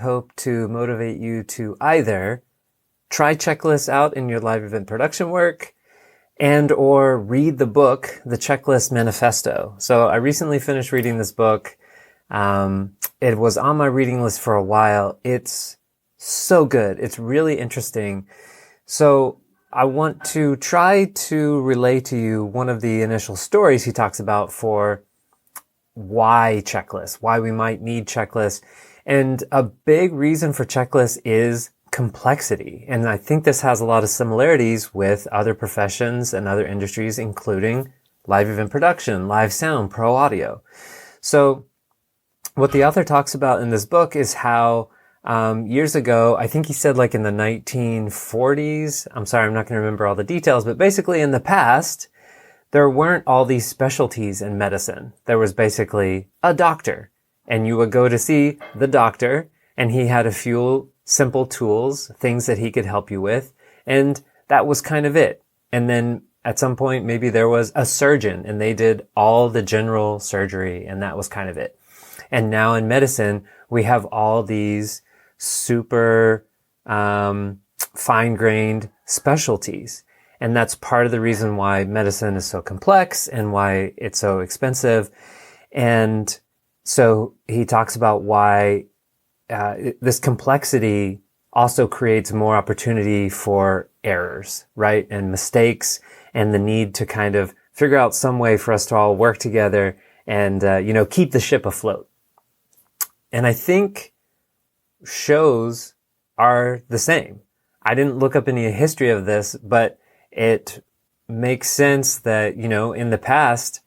hope to motivate you to either try checklists out in your live event production work and or read the book, The Checklist Manifesto. So I recently finished reading this book. It was on my reading list for a while. It's so good. It's really interesting. So I want to try to relay to you one of the initial stories he talks about for why checklists, why we might need checklists. And a big reason for checklists is complexity. And I think this has a lot of similarities with other professions and other industries, including live event production, live sound, pro audio. So what the author talks about in this book is how years ago, I think he said like in the 1940s, I'm sorry, I'm not going to remember all the details, but basically in the past, there weren't all these specialties in medicine. There was basically a doctor, and you would go to see the doctor, and he had a few simple tools, things that he could help you with, and that was kind of it. And then at some point, maybe there was a surgeon, and they did all the general surgery, and that was kind of it. And now in medicine, we have all these super fine-grained specialties. And that's part of the reason why medicine is so complex and why it's so expensive. And so he talks about why this complexity also creates more opportunity for errors, right? And mistakes, and the need to kind of figure out some way for us to all work together and, keep the ship afloat. And I think shows are the same. I didn't look up any history of this, but it makes sense that, in the past,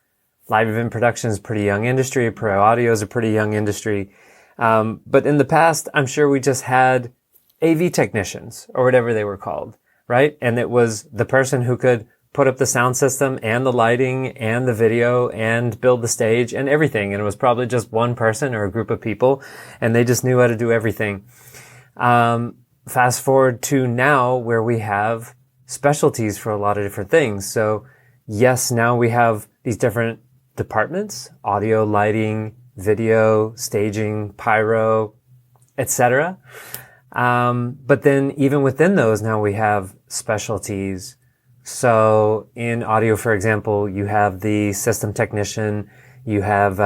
live event production is a pretty young industry. Pro audio is a pretty young industry. But in the past, I'm sure we just had AV technicians or whatever they were called, right? And it was the person who could put up the sound system and the lighting and the video and build the stage and everything. And it was probably just one person or a group of people, and they just knew how to do everything. Fast forward to now where we have specialties for a lot of different things. So yes, now we have these different departments: audio, lighting, video, staging, pyro, etc. But then even within those, now we have specialties. So in audio, for example, you have the system technician, you have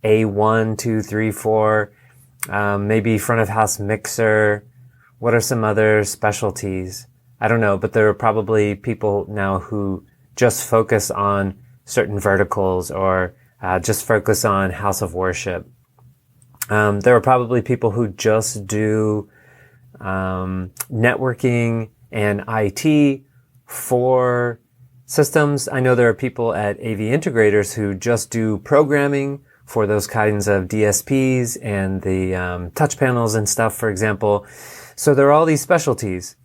A1, 2, 3, 4, maybe front of house mixer. What are some other specialties? I don't know, but there are probably people now who just focus on certain verticals or just focus on house of worship. There are probably people who just do networking and IT for systems. I know there are people at AV integrators who just do programming for those kinds of DSPs and the touch panels and stuff, for example. So there are all these specialties.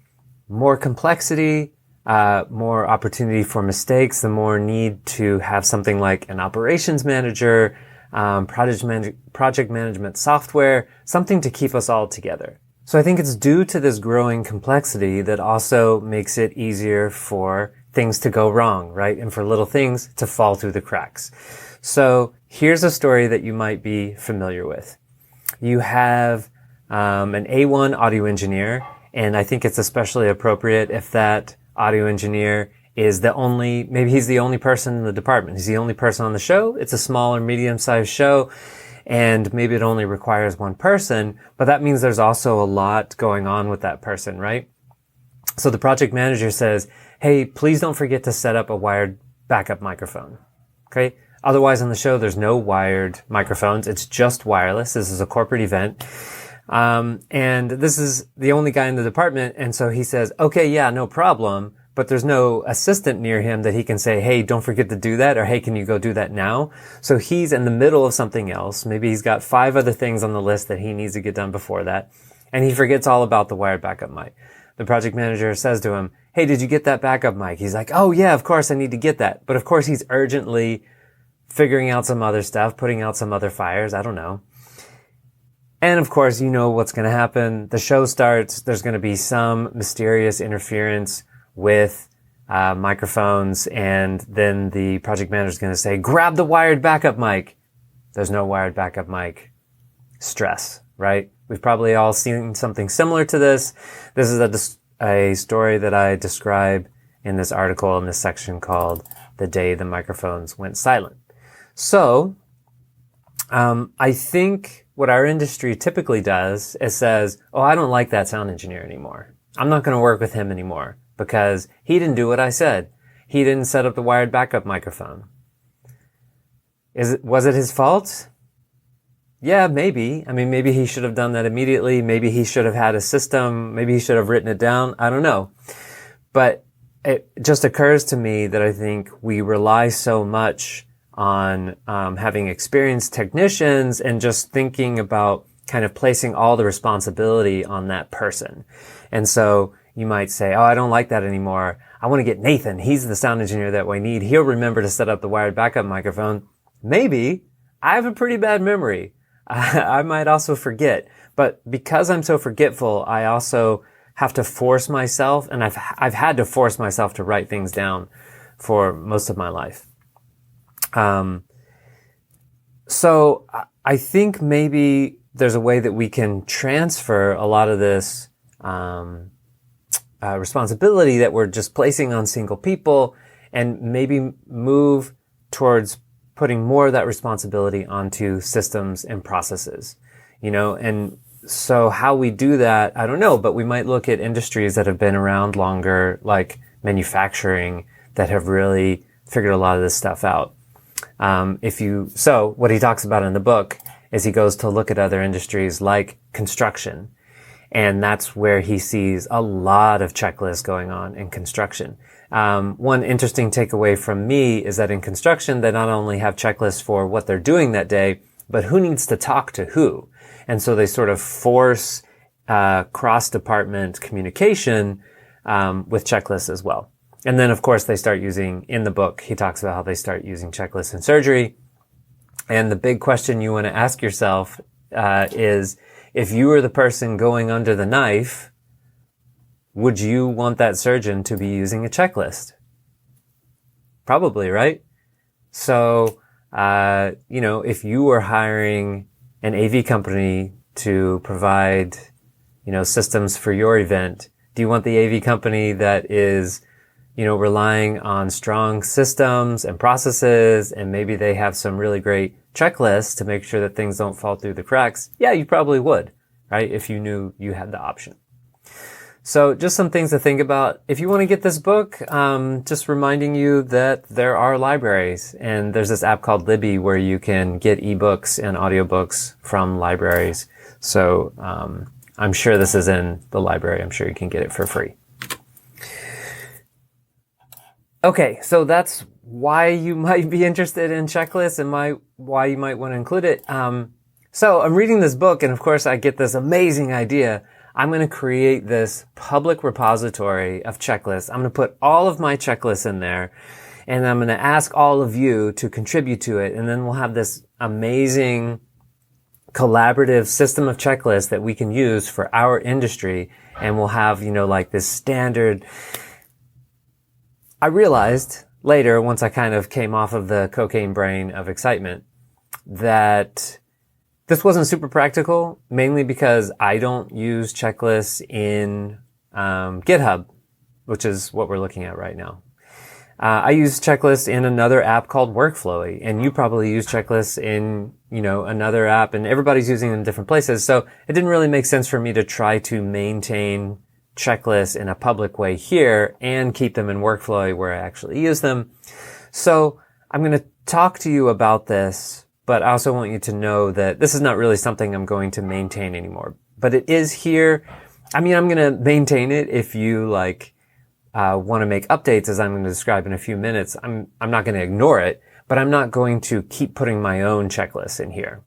More complexity, more opportunity for mistakes, the more need to have something like an operations manager, project management software, something to keep us all together. So I think it's due to this growing complexity that also makes it easier for things to go wrong, right? And for little things to fall through the cracks. So here's a story that you might be familiar with. You have an A1 audio engineer, and I think it's especially appropriate if that audio engineer is maybe he's the only person in the department. He's the only person on the show. It's a small or medium-sized show, and maybe it only requires one person, but that means there's also a lot going on with that person, right? So the project manager says, hey, please don't forget to set up a wired backup microphone, okay? Otherwise on the show, there's no wired microphones. It's just wireless. This is a corporate event. And this is the only guy in the department. And so he says, okay, yeah, no problem. But there's no assistant near him that he can say, hey, don't forget to do that, or hey, can you go do that now? So he's in the middle of something else. Maybe he's got 5 other things on the list that he needs to get done before that. And he forgets all about the wired backup mic. The project manager says to him, hey, did you get that backup mic? He's like, oh yeah, of course I need to get that. But of course he's urgently figuring out some other stuff, putting out some other fires. I don't know. And of course, you know what's going to happen. The show starts. There's going to be some mysterious interference with microphones, and then the project manager is going to say, grab the wired backup mic. There's no wired backup mic. Stress, right? We've probably all seen something similar to this. This is a story that I describe in this article in this section called The Day the Microphones Went Silent. So, I think what our industry typically does is says, oh, I don't like that sound engineer anymore. I'm not going to work with him anymore because he didn't do what I said. He didn't set up the wired backup microphone. Was it his fault? Yeah, maybe. I mean, maybe he should have done that immediately. Maybe he should have had a system. Maybe he should have written it down. I don't know. But it just occurs to me that I think we rely so much on having experienced technicians and just thinking about kind of placing all the responsibility on that person. And so you might say, oh, I don't like that anymore. I want to get Nathan. He's the sound engineer that we need. He'll remember to set up the wired backup microphone. Maybe. I have a pretty bad memory. I might also forget. But because I'm so forgetful, I also have to force myself, and I've had to force myself to write things down for most of my life. So I think maybe there's a way that we can transfer a lot of this responsibility that we're just placing on single people and maybe move towards putting more of that responsibility onto systems and processes, and so how we do that, I don't know, but we might look at industries that have been around longer, like manufacturing, that have really figured a lot of this stuff out. So what he talks about in the book is he goes to look at other industries like construction. And that's where he sees a lot of checklists going on in construction. One interesting takeaway from me is that in construction, they not only have checklists for what they're doing that day, but who needs to talk to who. And so they sort of force cross-department communication with checklists as well. And then, of course, they start using, in the book, he talks about how they start using checklists in surgery. And the big question you want to ask yourself is, if you were the person going under the knife, would you want that surgeon to be using a checklist? Probably, right? So, if you were hiring an AV company to provide, systems for your event, do you want the AV company that is, relying on strong systems and processes, and maybe they have some really great checklists to make sure that things don't fall through the cracks? Yeah, you probably would, right? If you knew you had the option. So just some things to think about. If you want to get this book, just reminding you that there are libraries, and there's this app called Libby where you can get ebooks and audiobooks from libraries. So I'm sure this is in the library. I'm sure you can get it for free. Okay, so that's why you might be interested in checklists and why you might want to include it. So I'm reading this book, and of course I get this amazing idea. I'm going to create this public repository of checklists. I'm going to put all of my checklists in there, and I'm going to ask all of you to contribute to it. And then we'll have this amazing collaborative system of checklists that we can use for our industry. And we'll have, like this standard. I realized later, once I kind of came off of the cocaine brain of excitement, that this wasn't super practical, mainly because I don't use checklists in GitHub, which is what we're looking at right now. I use checklists in another app called Workflowy, and you probably use checklists in, another app, and everybody's using them in different places. So it didn't really make sense for me to try to maintain checklists in a public way here and keep them in Workflowy where I actually use them. So I'm going to talk to you about this, but I also want you to know that this is not really something I'm going to maintain anymore. But it is here. I mean, I'm going to maintain it if you want to make updates, as I'm going to describe in a few minutes. I'm not going to ignore it, but I'm not going to keep putting my own checklists in here.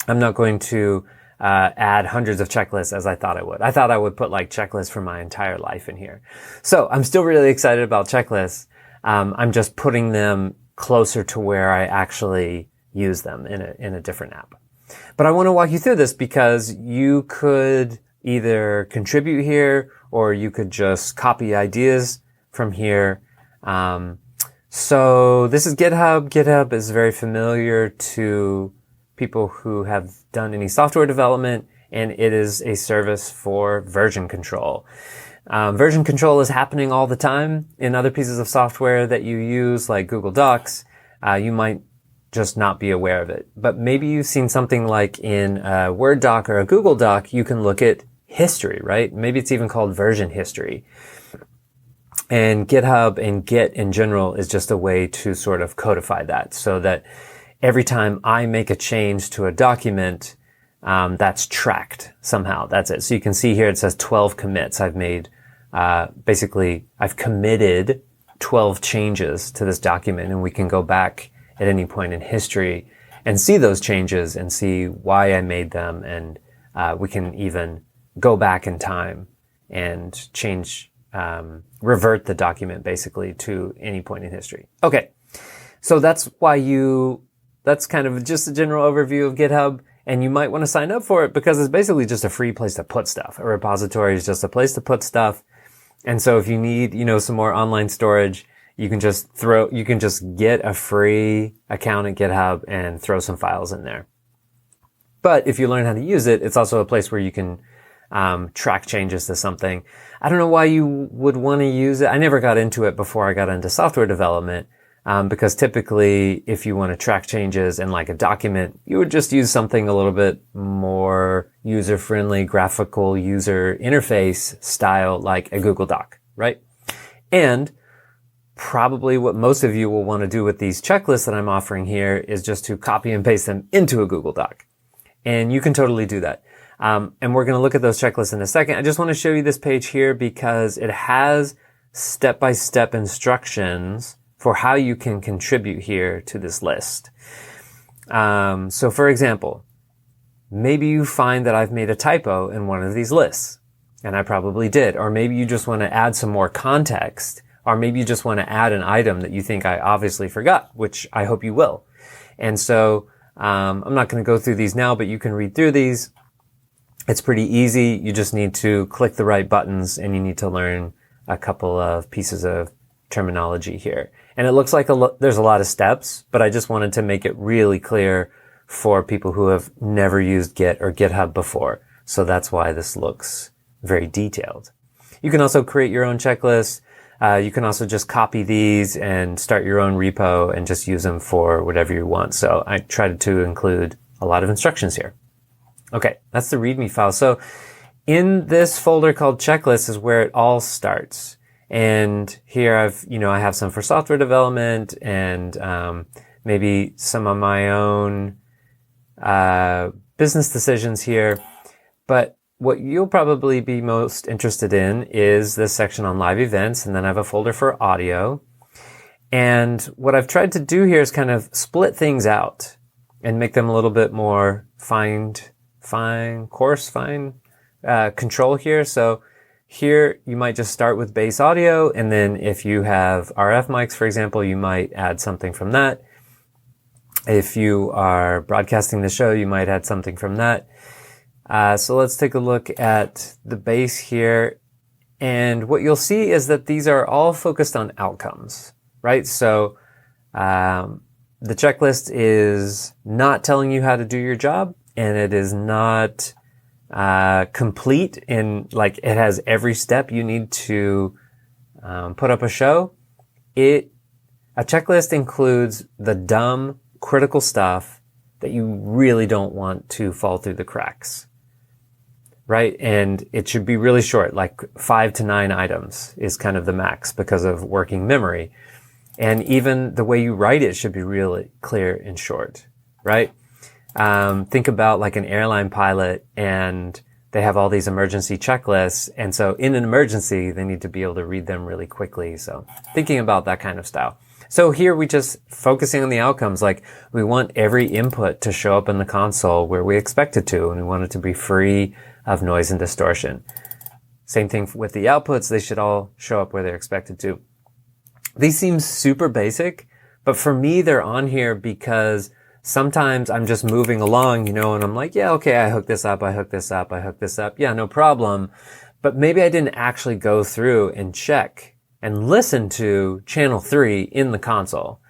I'm not going to add hundreds of checklists as I thought I would. I thought I would put checklists for my entire life in here. So I'm still really excited about checklists. I'm just putting them closer to where I actually use them in a different app. But I want to walk you through this because you could either contribute here or you could just copy ideas from here. So this is GitHub. GitHub is very familiar to people who have done any software development. and it is a service for version control. Version control is happening all the time in other pieces of software that you use, like Google Docs. You might just not be aware of it. But maybe you've seen something like in a Word doc or a Google Doc, you can look at history, right? Maybe it's even called version history. And GitHub and Git in general is just a way to sort of codify that so that every time I make a change to a document, that's tracked somehow. That's it. So you can see here it says 12 commits. I've made, basically, I've committed 12 changes to this document, and we can go back at any point in history and see those changes and see why I made them. And we can even go back in time and change, revert the document basically to any point in history. Okay. So that's kind of just a general overview of GitHub. And you might want to sign up for it because it's basically just a free place to put stuff. A repository is just a place to put stuff. And so if you need, some more online storage, you can just get a free account at GitHub and throw some files in there. But if you learn how to use it, it's also a place where you can track changes to something. I don't know why you would want to use it. I never got into it before I got into software development, because typically if you want to track changes in like a document, you would just use something a little bit more user-friendly, graphical user interface style, like a Google Doc, right? And probably what most of you will want to do with these checklists that I'm offering here is just to copy and paste them into a Google Doc. And you can totally do that. And we're going to look at those checklists in a second. I just want to show you this page here because it has step-by-step instructions for how you can contribute here to this list. So for example, maybe you find that I've made a typo in one of these lists, and I probably did. Or maybe you just want to add some more context, or maybe you just want to add an item that you think I obviously forgot, which I hope you will. And so I'm not going to go through these now, but you can read through these. It's pretty easy. You just need to click the right buttons and you need to learn a couple of pieces of terminology here. And it looks like there's a lot of steps, but I just wanted to make it really clear for people who have never used Git or GitHub before. So that's why this looks very detailed. You can also create your own checklists. You can also just copy these and start your own repo and just use them for whatever you want. So I tried to include a lot of instructions here. Okay, that's the README file. So in this folder called checklists is where it all starts. And here I have some for software development and maybe some of my own business decisions here. But what you'll probably be most interested in is this section on live events, and then I have a folder for audio. And what I've tried to do here is kind of split things out and make them a little bit more fine control here. So here you might just start with base audio, and then if you have RF mics, for example, you might add something from that. If you are broadcasting the show, you might add something from that. So let's take a look at the base here. And what you'll see is that these are all focused on outcomes, right? So the checklist is not telling you how to do your job, and it is not complete in, like, it has every step you need to put up a show. A checklist includes the dumb, critical stuff that you really don't want to fall through the cracks, right? And it should be really short, like 5 to 9 items is kind of the max because of working memory. And even the way you write it should be really clear and short, right? Think about like an airline pilot, and they have all these emergency checklists. And so in an emergency, they need to be able to read them really quickly. So thinking about that kind of style. So here we just focusing on the outcomes. Like, we want every input to show up in the console where we expect it to, and we want it to be free of noise and distortion. Same thing with the outputs. They should all show up where they're expected to. These seem super basic, but for me, they're on here because sometimes I'm just moving along, and I'm like, yeah, okay, I hooked this up, I hooked this up, I hooked this up. Yeah, no problem. But maybe I didn't actually go through and check and listen to channel 3 in the console.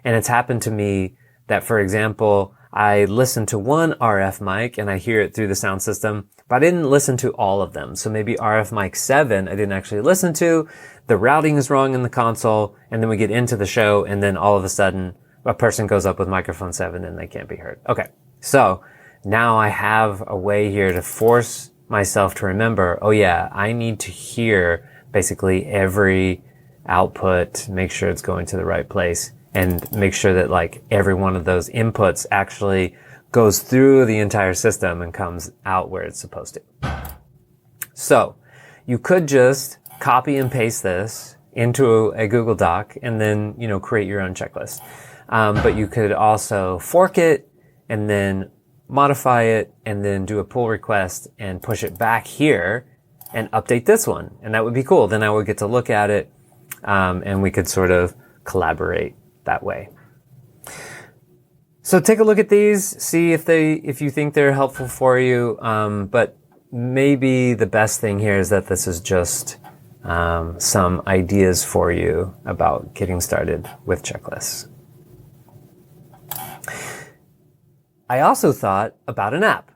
And it's happened to me that, for example, I listen to one RF mic and I hear it through the sound system, but I didn't listen to all of them. So maybe RF mic 7 I didn't actually listen to. The routing is wrong in the console, and then we get into the show, and then all of a sudden a person goes up with microphone 7 and they can't be heard. Okay, so now I have a way here to force myself to remember, oh yeah, I need to hear basically every output, make sure it's going to the right place, and make sure that like every one of those inputs actually goes through the entire system and comes out where it's supposed to. So you could just copy and paste this into a Google Doc and then, create your own checklist. But you could also fork it and then modify it and then do a pull request and push it back here and update this one. And that would be cool. Then I would get to look at it, and we could sort of collaborate that way. So take a look at these, see if you think they're helpful for you. But maybe the best thing here is that this is just some ideas for you about getting started with checklists. I also thought about an app.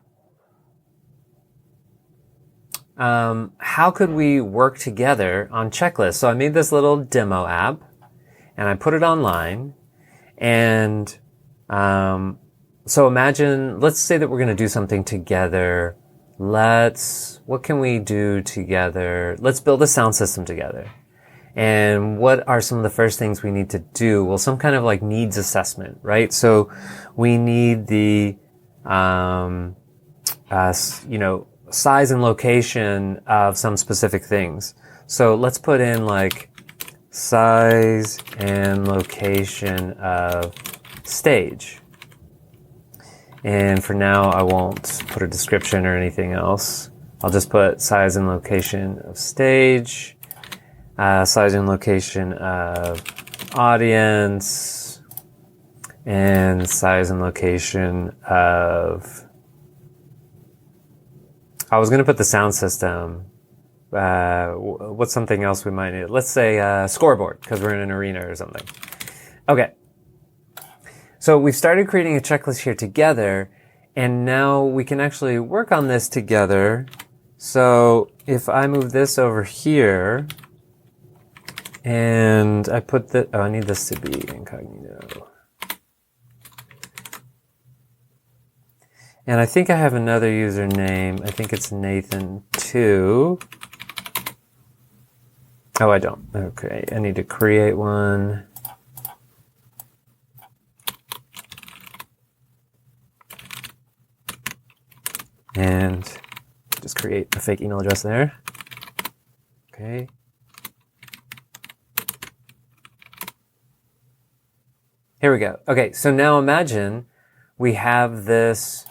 How could we work together on checklists? So I made this little demo app and I put it online. And so imagine, let's say that we're going to do something together. What can we do together? Let's build a sound system together. And what are some of the first things we need to do? Well, some kind of like needs assessment, right? So we need the, size and location of some specific things. So let's put in like size and location of stage. And for now, I won't put a description or anything else. I'll just put size and location of stage, size and location of audience, and size and location of... I was going to put the sound system. What's something else we might need? Let's say scoreboard, because we're in an arena or something. Okay. So we've started creating a checklist here together, and now we can actually work on this together. So if I move this over here, and I put I need this to be incognito. And I think I have another username. I think it's Nathan2. Oh, I don't. Okay, I need to create one. And just create a fake email address there. Okay. Here we go. Okay, so now imagine we have this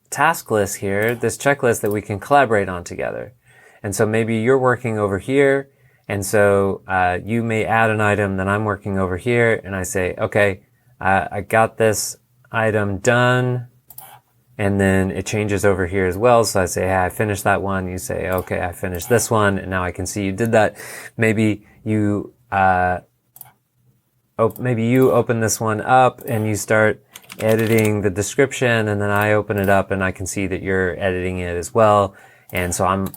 task list here, this checklist that we can collaborate on together. And so maybe you're working over here, and so you may add an item, then I'm working over here, and I say, okay, I got this item done, and then it changes over here as well. So I say, hey, I finished that one. You say, okay, I finished this one, and now I can see you did that. Maybe you open this one up and you start editing the description, and then I open it up and I can see that you're editing it as well. And so I'm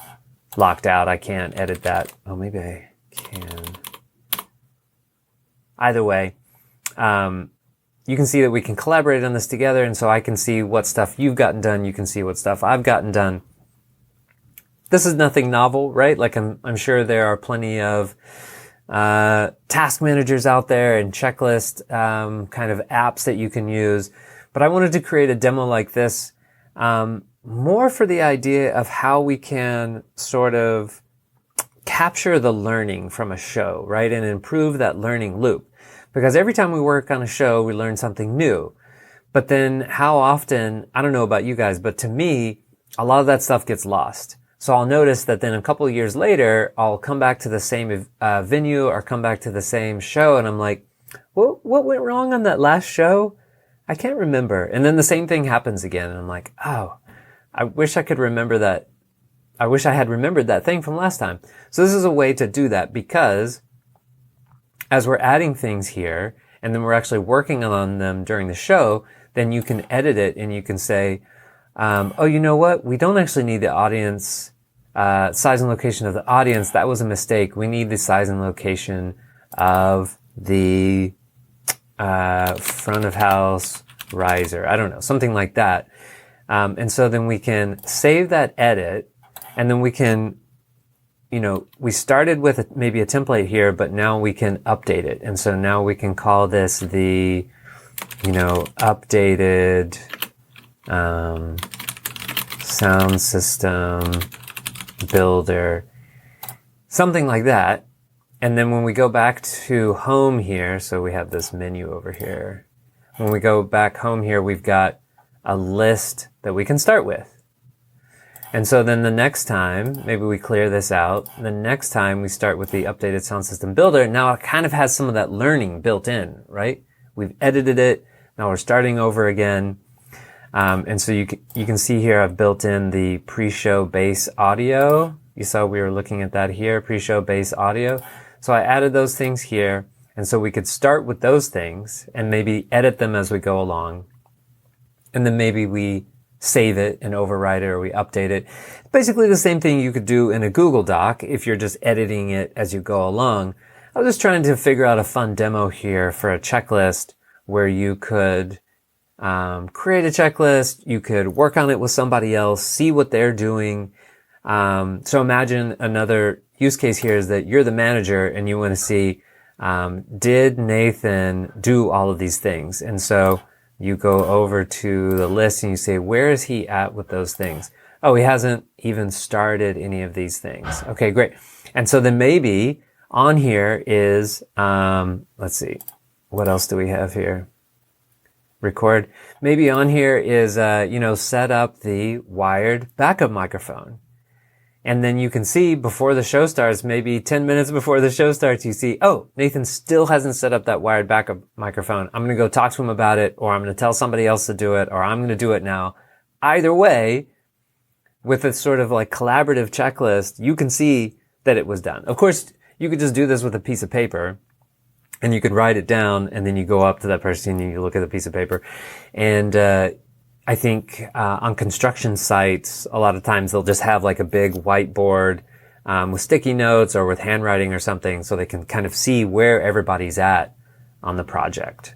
locked out. I can't edit that. Oh, maybe I can. Either way, you can see that we can collaborate on this together. And so I can see what stuff you've gotten done. You can see what stuff I've gotten done. This is nothing novel, right? Like I'm sure there are plenty of task managers out there and checklist kind of apps that you can use. But I wanted to create a demo like this more for the idea of how we can sort of capture the learning from a show, right? And improve that learning loop. Because every time we work on a show, we learn something new. But then how often, I don't know about you guys, but to me, a lot of that stuff gets lost. So I'll notice that then a couple of years later, I'll come back to the same venue or come back to the same show, and I'm like, what went wrong on that last show? I can't remember. And then the same thing happens again, and I'm like, oh, I wish I could remember that. I wish I had remembered that thing from last time. So this is a way to do that, because as we're adding things here, and then we're actually working on them during the show, then you can edit it and you can say, oh, you know what? We don't actually need the audience, size and location of the audience. That was a mistake. We need the size and location of the, front of house riser. I don't know, something like that. And so then we can save that edit, and then we can, we started with maybe a template here, but now we can update it. And so now we can call this the, updated, sound system builder, something like that. And then when we go back to home here, so we have this menu over here. When we go back home here, we've got a list that we can start with. And so then the next time, maybe we clear this out. The next time we start with the updated sound system builder. Now it kind of has some of that learning built in, right? We've edited it. Now we're starting over again. And so you can see here I've built in the pre-show bass audio. You saw we were looking at that here, pre-show bass audio. So I added those things here. And so we could start with those things and maybe edit them as we go along. And then maybe we save it and overwrite it, or we update it. Basically the same thing you could do in a Google Doc if you're just editing it as you go along. I was just trying to figure out a fun demo here for a checklist where you could create a checklist, you could work on it with somebody else, see what they're doing. So imagine another use case here is that you're the manager and you want to see, did Nathan do all of these things? And so you go over to the list and you say, where is he at with those things? Oh, he hasn't even started any of these things. Okay, great. And so then maybe on here is, let's see, what else do we have here? Record. Maybe on here is, set up the wired backup microphone. And then you can see before the show starts, maybe 10 minutes before the show starts, you see, oh, Nathan still hasn't set up that wired backup microphone. I'm going to go talk to him about it, or I'm going to tell somebody else to do it, or I'm going to do it now. Either way, with a sort of like collaborative checklist, you can see that it was done. Of course, you could just do this with a piece of paper and you could write it down, and then you go up to that person and you look at the piece of paper. And, I think on construction sites, a lot of times they'll just have like a big whiteboard with sticky notes or with handwriting or something, so they can kind of see where everybody's at on the project.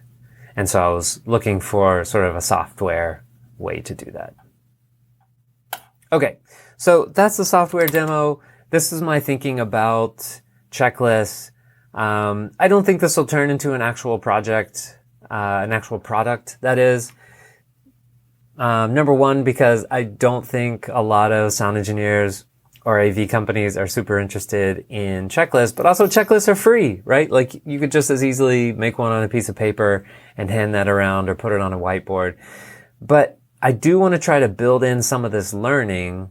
And so I was looking for sort of a software way to do that. Okay, so that's the software demo. This is my thinking about checklists. I don't think this will turn into an actual project, an actual product, that is. Number one, because I don't think a lot of sound engineers or AV companies are super interested in checklists, but also checklists are free, right? Like you could just as easily make one on a piece of paper and hand that around or put it on a whiteboard. But I do want to try to build in some of this learning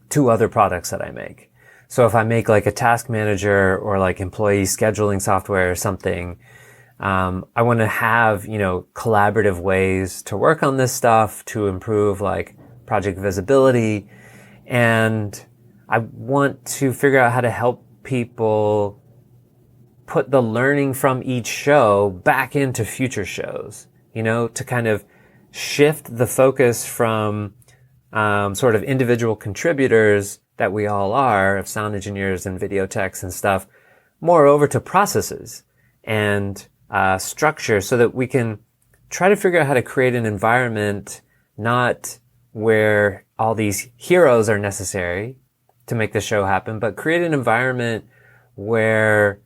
to other products that I make. So if I make like a task manager or like employee scheduling software or something, I want to have, collaborative ways to work on this stuff to improve like project visibility. And I want to figure out how to help people put the learning from each show back into future shows, to kind of shift the focus from, sort of individual contributors that we all are, of sound engineers and video techs and stuff, more over to processes and structure, so that we can try to figure out how to create an environment not where all these heroes are necessary to make the show happen, but create an environment where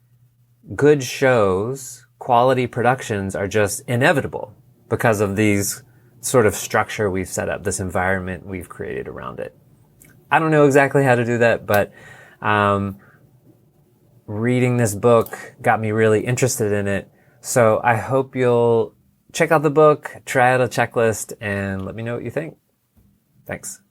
good shows, quality productions are just inevitable because of these sort of structure we've set up, this environment we've created around it. I don't know exactly how to do that, but reading this book got me really interested in it. So I hope you'll check out the book, try out a checklist, and let me know what you think. Thanks.